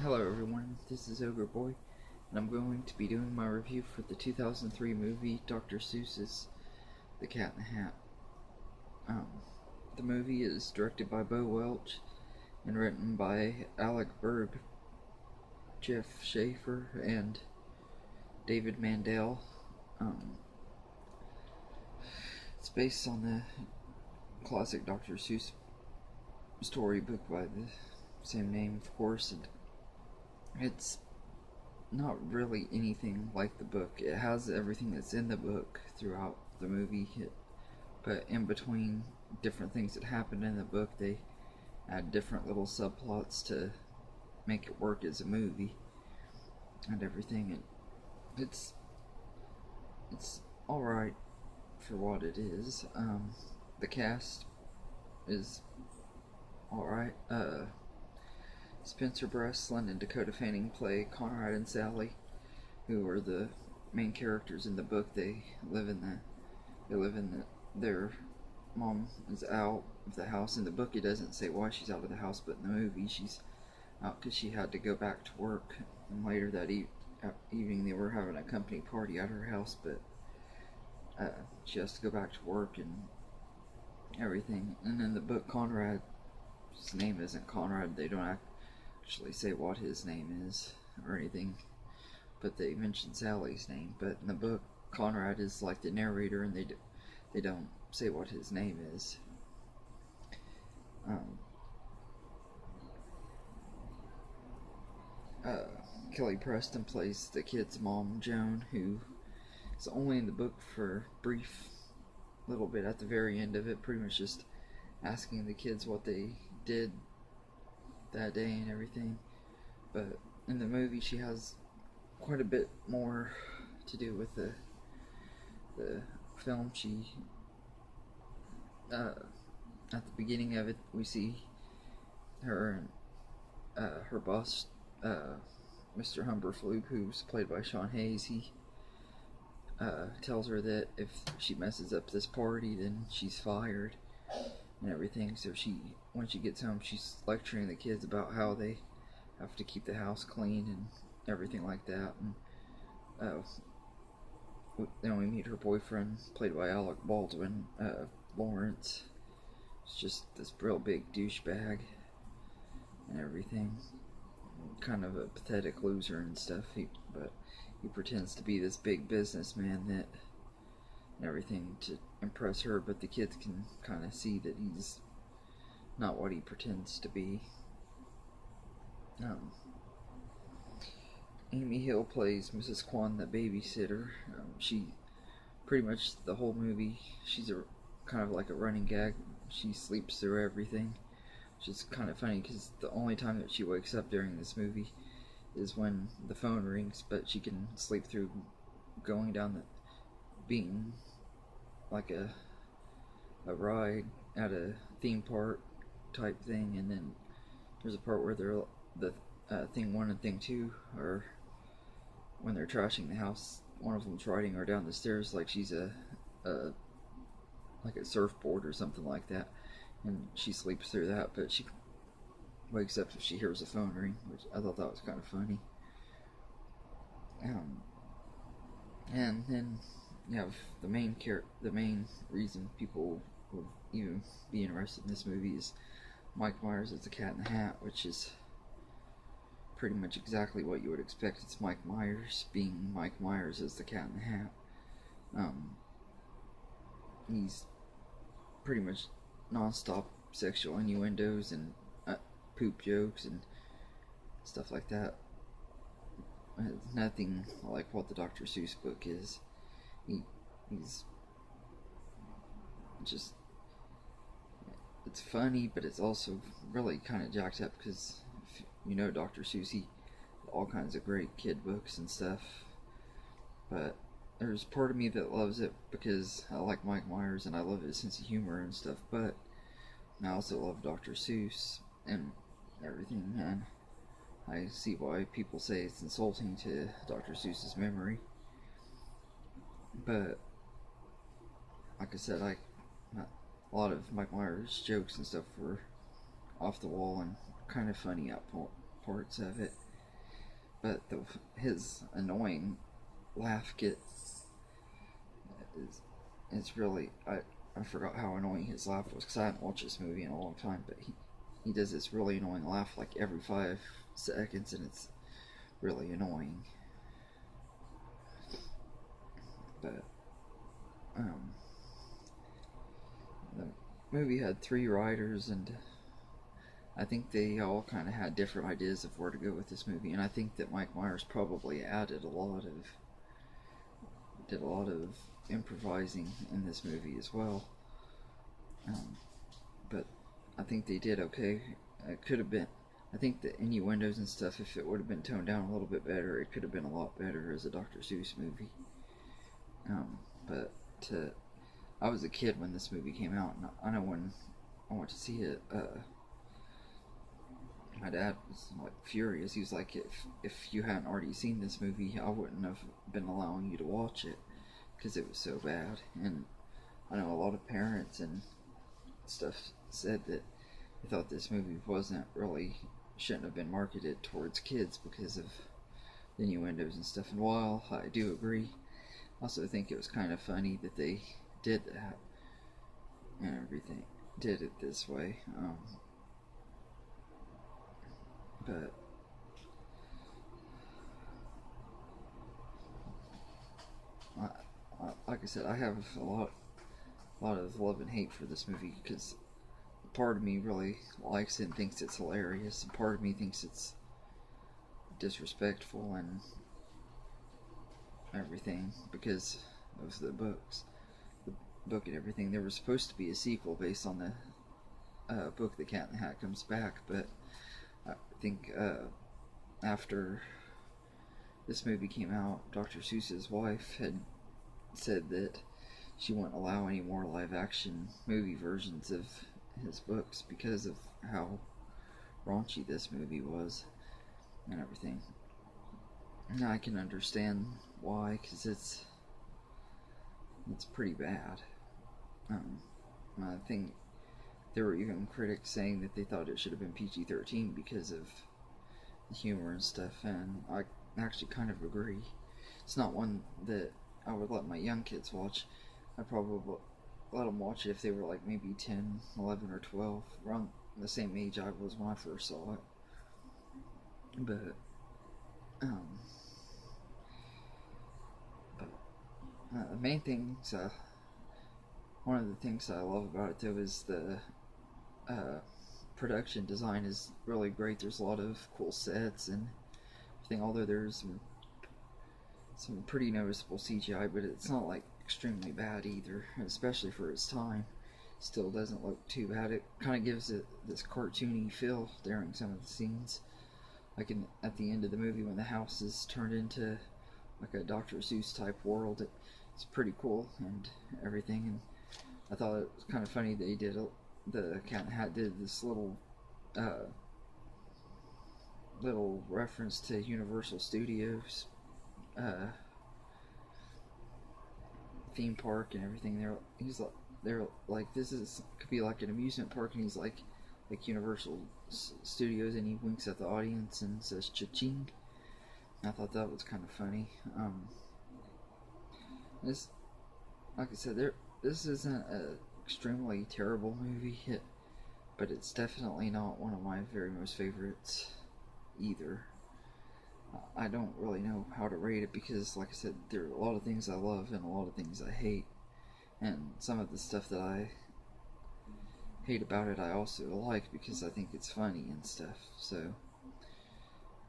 Hello everyone, this is Ogre Boy, and I'm going to be doing my review for the 2003 movie Dr. Seuss's The Cat in the Hat. Um, the movie is directed by Bo Welch and written by Alec Berg, Jeff Schaefer, and David Mandel. Um, it's based on the classic Dr. Seuss storybook by the same name, of course, and it's not really anything like the book. It has everything that's in the book throughout the movie, but in between different things that happen in the book, they add different little subplots to make it work as a movie and everything. And it's all right for what it is. The cast is all right. Spencer Breslin and Dakota Fanning play Conrad and Sally, who are the main characters in the book. They live in their mom is out of the house. In the book, it doesn't say why she's out of the house, but in the movie, she's out because she had to go back to work. And later that evening, they were having a company party at her house, but she has to go back to work and everything. And in the book, Conrad's name isn't Conrad. They don't actually say what his name is or anything, but they mention Sally's name. But in the book, Conrad is like the narrator, and they don't say what his name is. Um, uh, Kelly Preston plays the kid's mom, Joan, who is only in the book for a brief little bit at the very end of it, pretty much just asking the kids what they did that day and everything. But in the movie, she has quite a bit more to do with the film. At the beginning of it, we see her and her boss, Mr. Humberflug, who's played by Sean Hayes. He tells her that if she messes up this party, then she's fired and everything. So when she gets home, she's lecturing the kids about how they have to keep the house clean and everything like that. And then we meet her boyfriend, played by Alec Baldwin, Lawrence. It's just this real big douchebag and everything. Kind of a pathetic loser and stuff. But he pretends to be this big businessman that and everything to impress her, but the kids can kind of see that he's not what he pretends to be. Amy Hill plays Mrs. Kuan, the babysitter. She pretty much the whole movie, she's a kind of like a running gag. She sleeps through everything, which is kind of funny because the only time that she wakes up during this movie is when the phone rings, but she can sleep through going down being like a ride at a theme park type thing. And then there's a part where the thing 1 and thing 2 are when they're trashing the house. One of them's riding her down the stairs like she's a like a surfboard or something like that, and she sleeps through that, but she wakes up if she hears the phone ring, which I thought that was kind of funny. And then you have the main reason people will even be interested in this movie is Mike Myers as the Cat in the Hat, which is pretty much exactly what you would expect. It's Mike Myers being Mike Myers as the Cat in the Hat. He's pretty much non-stop sexual innuendos and poop jokes and stuff like that. It's nothing like what the Dr. Seuss book is. He's just, it's funny, but it's also really kind of jacked up because if you know Dr. Seuss, he all kinds of great kid books and stuff. But there's part of me that loves it because I like Mike Myers and I love his sense of humor and stuff, but I also love Dr. Seuss and everything, and I see why people say it's insulting to Dr. Seuss's memory. But like I said, a lot of Mike Myers' jokes and stuff were off the wall and kind of funny out parts of it. but his annoying laugh is it's really I forgot how annoying his laugh was because I haven't watched this movie in a long time. But he does this really annoying laugh like every 5 seconds, and it's really annoying. But the movie had 3 writers, and I think they all kind of had different ideas of where to go with this movie. And I think that Mike Myers probably did a lot of improvising in this movie as well. But I think they did okay. It could have been. I think the innuendos and stuff, if it would have been toned down a little bit better, it could have been a lot better as a Dr. Seuss movie. But I was a kid when this movie came out, and I know when I went to see it, my dad was like furious. He was like, if you hadn't already seen this movie, I wouldn't have been allowing you to watch it because it was so bad. And I know a lot of parents and stuff said that they thought this movie shouldn't have been marketed towards kids because of the innuendos and stuff. And while I do agree, I also think it was kind of funny that they did that and everything, did it this way. But like I said, I have a lot of love and hate for this movie because part of me really likes it and thinks it's hilarious, and part of me thinks it's disrespectful and everything because of the book and everything. There was supposed to be a sequel based on the book, The Cat in the Hat Comes Back, but I think after this movie came out, Dr. Seuss's wife had said that she wouldn't allow any more live-action movie versions of his books because of how raunchy this movie was and everything. And I can understand why, because it's pretty bad. I think there were even critics saying that they thought it should have been PG-13 because of the humor and stuff, and I actually kind of agree. It's not one that I would let my young kids watch. I'd probably let them watch it if they were like maybe 10, 11, or 12, around the same age I was when I first saw it. But the main things, one of the things I love about it though is the production design is really great. There's a lot of cool sets and everything, although there's some pretty noticeable CGI, but it's not like extremely bad either, especially for its time. Still doesn't look too bad. It kind of gives it this cartoony feel during some of the scenes, like at the end of the movie when the house is turned into like a Dr. Seuss type world. It's pretty cool and everything, and I thought it was kind of funny they did the Cat in the Hat did this little reference to Universal Studios theme park and everything. They're like this could be like an amusement park, and he's like Universal Studios, and he winks at the audience and says cha-ching. I thought that was kind of funny. This, like I said, this isn't an extremely terrible movie, but it's definitely not one of my very most favorites either. I don't really know how to rate it because, like I said, there are a lot of things I love and a lot of things I hate, and some of the stuff that I hate about it I also like because I think it's funny and stuff. So,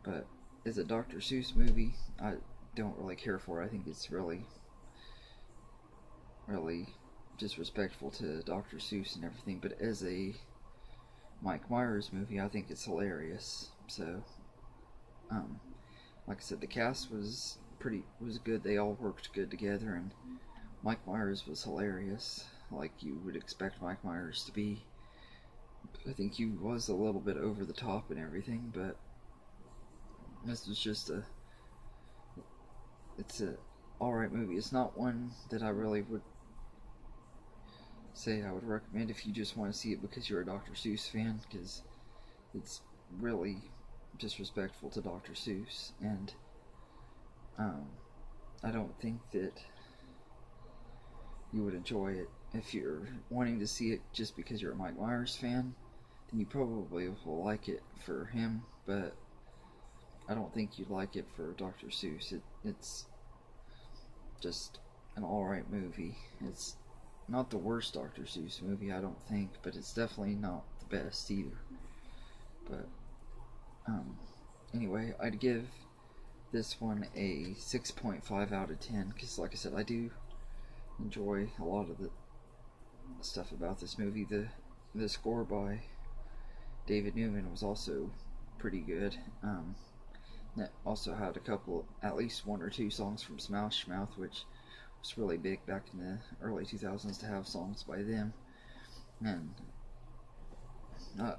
but as a Dr. Seuss movie, I don't really care for it. I think it's really disrespectful to Dr. Seuss and everything, but as a Mike Myers movie, I think it's hilarious. So, like I said, the cast was good. They all worked good together, and Mike Myers was hilarious, like you would expect Mike Myers to be. I think he was a little bit over the top and everything, but this was just it's a alright movie. It's not one that I really would say I would recommend if you just want to see it because you're a Dr. Seuss fan, because it's really disrespectful to Dr. Seuss, and I don't think that you would enjoy it. If you're wanting to see it just because you're a Mike Myers fan, then you probably will like it for him, but I don't think you'd like it for Dr. Seuss. It's just an alright movie. It's not the worst Dr. Seuss movie, I don't think, but it's definitely not the best either. But anyway, I'd give this one a 6.5 out of 10, because like I said, I do enjoy a lot of the stuff about this movie. The score by David Newman was also pretty good. That also had a couple, at least one or two songs from Smash Mouth, which was really big back in the early 2000s to have songs by them, and I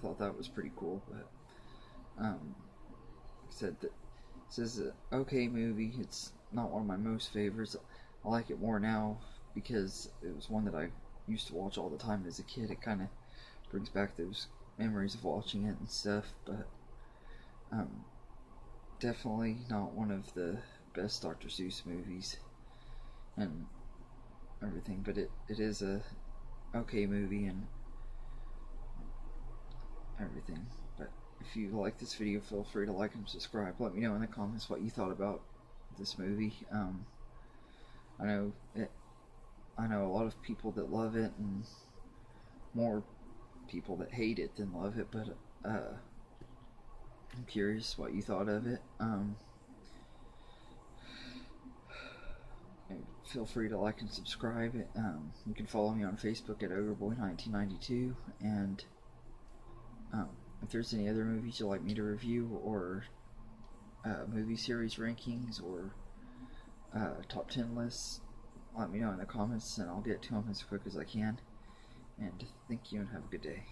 thought that was pretty cool. But like I said, this is an okay movie. It's not one of my most favorites. I like it more now because it was one that I used to watch all the time as a kid. It kind of brings back those memories of watching it and stuff, but definitely not one of the best Dr. Seuss movies and everything, but it is a okay movie and everything. But if you like this video, feel free to like and subscribe. Let me know in the comments what you thought about this movie. I know a lot of people that love it and more people that hate it than love it, but I'm curious what you thought of it. Feel free to like and subscribe. You can follow me on Facebook at OgreBoy1992, and if there's any other movies you'd like me to review, or movie series rankings, or top 10 lists, let me know in the comments and I'll get to them as quick as I can. And thank you and have a good day.